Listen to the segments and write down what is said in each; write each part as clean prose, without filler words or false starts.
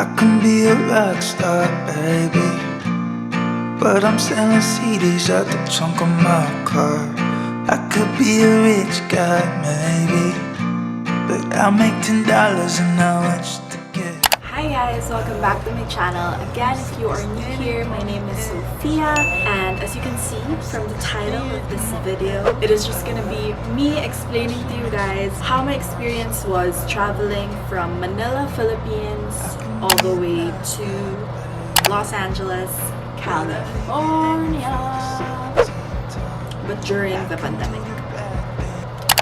I can be a rock star, baby, but I'm selling CDs out the trunk of my car. I could be a rich guy, maybe, but I'll make $10 an hour just to get. Hi guys, welcome back to my channel. Again, if you are new here, my name is Sophia, and as you can see from the title of this video, it is just gonna be me explaining to you guys how my experience was traveling from Manila, Philippines, all the way to Los Angeles, California, but during the pandemic.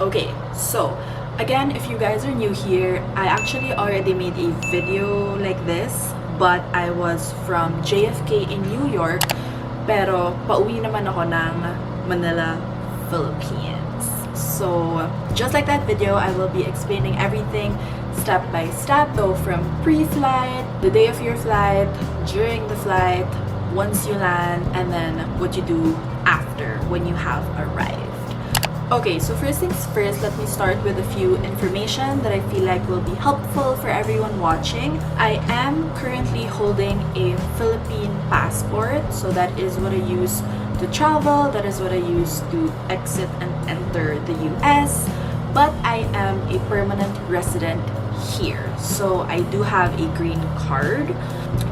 Okay, so again, if you guys are new here, I actually already made a video like this, but I was from JFK in New York, pero pauwi naman ako ng Manila, Philippines. So just like that video, I will be explaining everything step by step, though, from pre-flight, the day of your flight, during the flight, once you land, and then what you do after when you have arrived. Okay, so first things first, let me start with a few information that I feel like will be helpful for everyone watching. I am currently holding a Philippine passport, so that is what I use to travel, that is what I use to exit and enter the US, but I am a permanent resident here, so I do have a green card,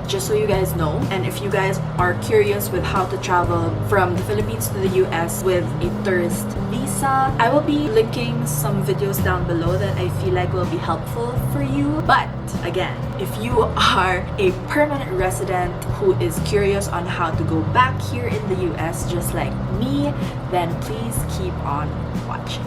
just so you guys know. And if you guys are curious with how to travel from the Philippines to the US with a tourist visa, I will be linking some videos down below that I feel like will be helpful for you. But again, if you are a permanent resident who is curious on how to go back here in the US just like me, then please keep on watching.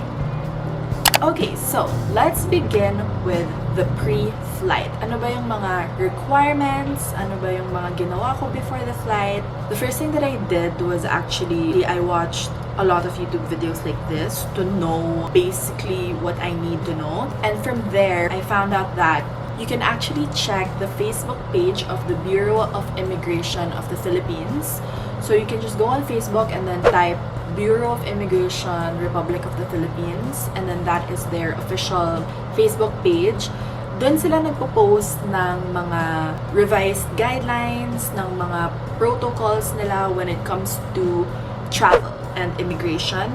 Okay, so let's begin with the pre-flight. Ano ba yung mga requirements? Ano ba yung mga ginawa ko before the flight? The first thing that I did was actually, I watched a lot of YouTube videos like this to know basically what I need to know. And from there, I found out that you can actually check the Facebook page of the Bureau of Immigration of the Philippines. So you can just go on Facebook and then type Bureau of Immigration, Republic of the Philippines, and then that is their official Facebook page. Doon sila nagpo-post ng mga revised guidelines, ng mga protocols nila when it comes to travel and immigration.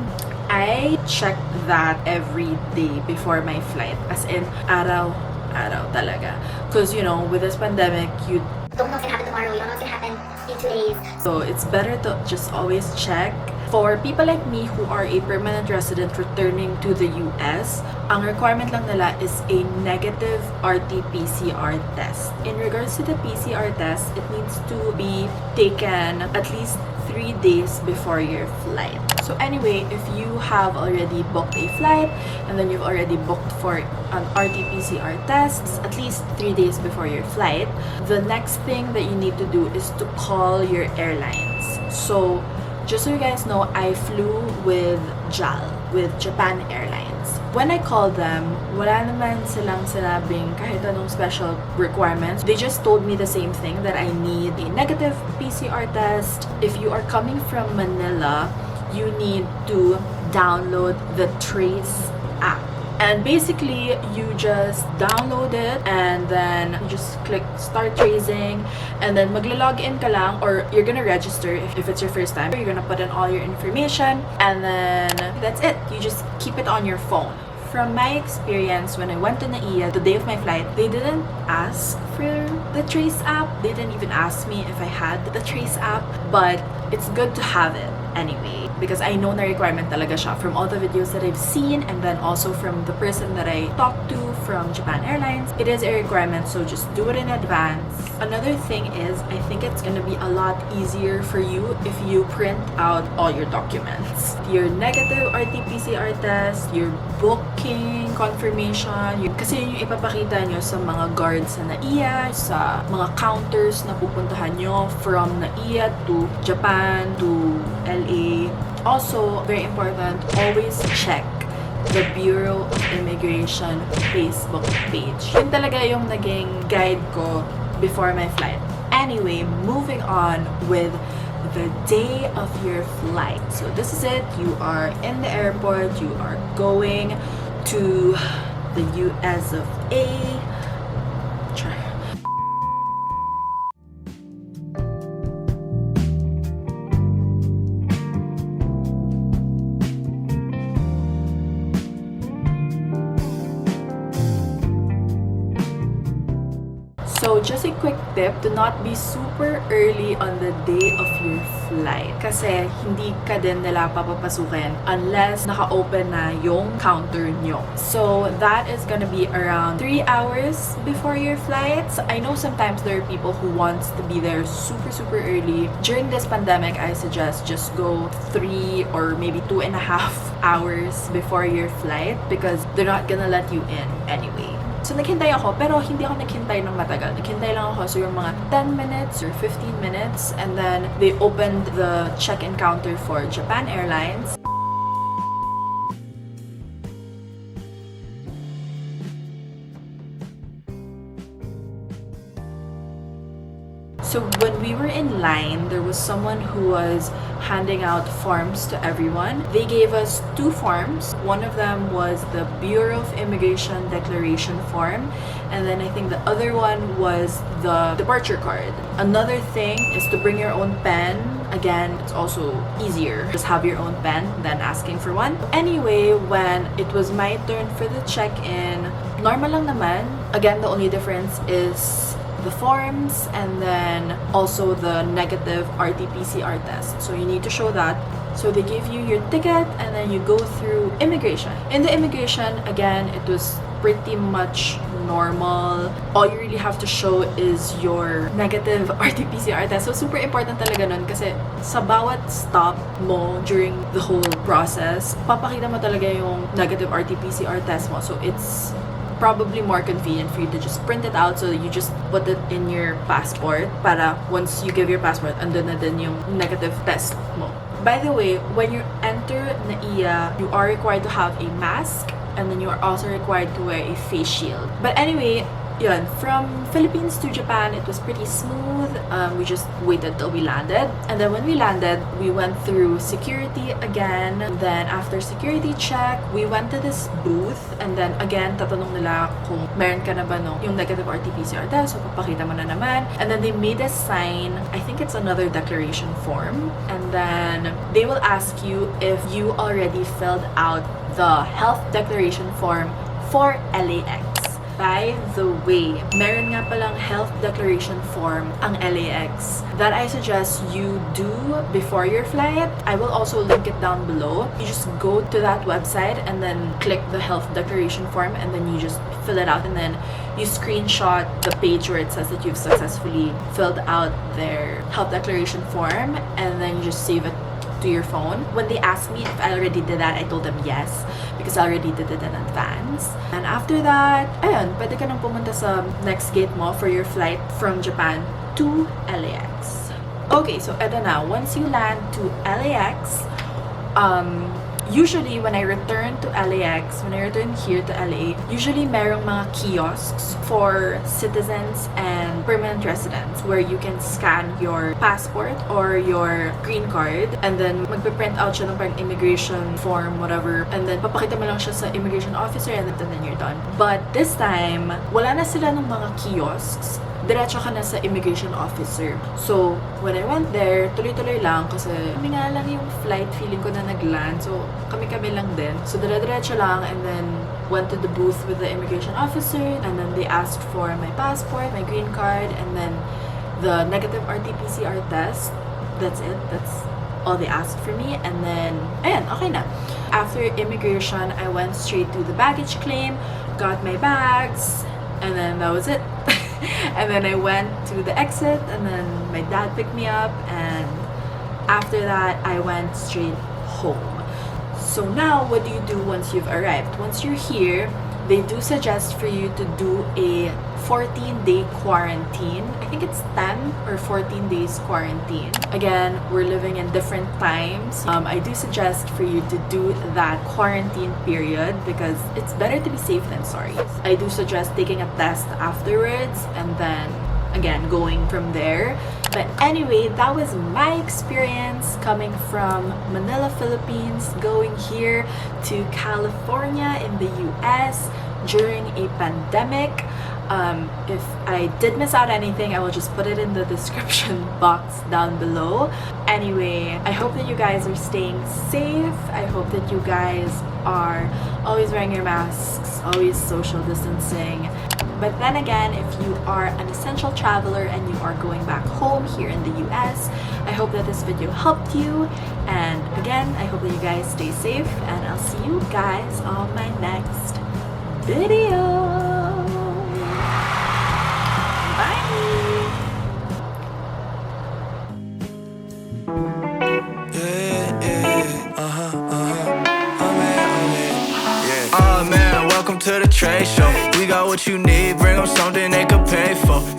I check that every day before my flight, as in araw-araw talaga. Because, you know, with this pandemic, you don't know what's gonna happen tomorrow, you don't know what's gonna happen in 2 days. So it's better to just always check. For people like me who are a permanent resident returning to the US, ang requirement lang nila is a negative RT-PCR test. In regards to the PCR test, it needs to be taken at least 3 days before your flight. So anyway, if you have already booked a flight and then you've already booked for an RT-PCR test at least 3 days before your flight, the next thing that you need to do is to call your airlines. So just so you guys know, I flew with JAL, with Japan Airlines. When I called them, wala naman silang sinabing kahit anong special requirements. They just told me the same thing, that I need a negative PCR test. If you are coming from Manila, you need to download the TRAZE app. And basically, you just download it and then you just click start tracing, and then maglo-log in ka lang, or you're gonna register if it's your first time. You're gonna put in all your information and then that's it. You just keep it on your phone. From my experience, when I went to NAIA the day of my flight, they didn't ask for the TRAZE app. They didn't even ask me if I had the TRAZE app, but it's good to have it anyway, because I know na requirement talaga siya from all the videos that I've seen, and then also from the person that I talked to from Japan Airlines. It is a requirement, so just do it in advance. Another thing is, I think it's gonna be a lot easier for you if you print out all your documents. Your negative RT-PCR test, your booking confirmation, kasi yun yung ipapakita nyo sa mga guards sa NAIA, sa mga counters na pupuntahan nyo from NAIA to Japan to LA. Also, very important, always check the Bureau of Immigration Facebook page. Yun talaga yung naging guide ko before my flight. Anyway, moving on with the day of your flight. So this is it. You are in the airport. You are going to the US of A. just a quick tip, do not be super early on the day of your flight. Kasi hindi ka din nila papapasukin unless naka-open na yung counter nyo. So that is gonna be around 3 hours before your flights. I know sometimes there are people who wants to be there super early. During this pandemic, I suggest just go 3 or maybe 2.5 hours before your flight because they're not gonna let you in anyway. So naghintay ako, pero hindi ako naghintay ng matagal. Naghintay lang ako so yung mga 10 minutes or 15 minutes, and then they opened the check-in counter for Japan Airlines. So when we were in line, there was someone who was handing out forms to everyone. They gave us 2 forms. One of them was the Bureau of Immigration Declaration form, and then I think the other one was the departure card. Another thing is to bring your own pen. Again, it's also easier. Just have your own pen than asking for one. Anyway, when it was my turn for the check-in, normal lang naman. Again, the only difference is the forms and then also the negative RT-PCR test. So you need to show that. So they give you your ticket and then you go through immigration. In the immigration, again, it was pretty much normal. All you really have to show is your negative RT-PCR test. So super important talaga nun kasi sa bawat stop mo during the whole process, papakita mo talaga yung negative RT-PCR test mo. So it's probably more convenient for you to just print it out so you just put it in your passport para once you give your passport, andun na din yung negative test mo. By the way, when you enter NAIA, you are required to have a mask and then you are also required to wear a face shield. But anyway, yun, from Philippines to Japan, it was pretty smooth. We just waited till we landed. And then when we landed, we went through security again. Then after security check, we went to this booth. And then again, tatanong nila kung meron ka na ba no, yung negative RT-PCR test. So papakita mo na naman. And then they made us sign, I think it's another declaration form. And then they will ask you if you already filled out the health declaration form for LAX. By the way, meron nga palang health declaration form ang LAX that I suggest you do before your flight. I will also link it down below. You just go to that website and then click the health declaration form and then you just fill it out and then you screenshot the page where it says that you've successfully filled out their health declaration form and then you just save it to your phone. When they asked me if I already did that, I told them yes because I already did it in advance. And after that, ayun, pwede ka nang pumunta sa next gate mo for your flight from Japan to LAX. Okay, so eto na. Once you land to LAX, usually when I return to LAX, when I return here to LA, usually merong mga kiosks for citizens and permanent residents where you can scan your passport or your green card and then magpe-print out siya ng parang immigration form, whatever, and then papakita mo lang siya sa immigration officer and then you're done. But this time, wala na sila ng mga kiosks. Diretso ka na sa immigration officer. So, when I went there, tuloy-tuloy lang kasi kami nga lang yung flight, feeling ko na nag-land. So, kami-kami lang din. So, dire-diretso lang and then went to the booth with the immigration officer and then they asked for my passport, my green card, and then the negative RT-PCR test. That's it. That's all they asked for me. And then, ayan, okay na. After immigration, I went straight to the baggage claim, got my bags, and then that was it. And then I went to the exit and then my dad picked me up and after that I went straight home. So now what do you do once you've arrived? Once you're here, they do suggest for you to do a 14-day quarantine. I think it's 10 or 14 days quarantine. Again, we're living in different times. I do suggest for you to do that quarantine period because it's better to be safe than sorry. I do suggest taking a test afterwards and then again going from there. But anyway, that was my experience coming from Manila, Philippines, going here to California in the US during a pandemic. If I did miss out anything, I will just put it in the description box down below. Anyway, I hope that you guys are staying safe. I hope that you guys are always wearing your masks, always social distancing. But then again, if you are an essential traveler and you are going back home here in the US, I hope that this video helped you. And again, I hope that you guys stay safe, and I'll see you guys on my next video. To the trade show, we got what you need, bring them something they could pay for.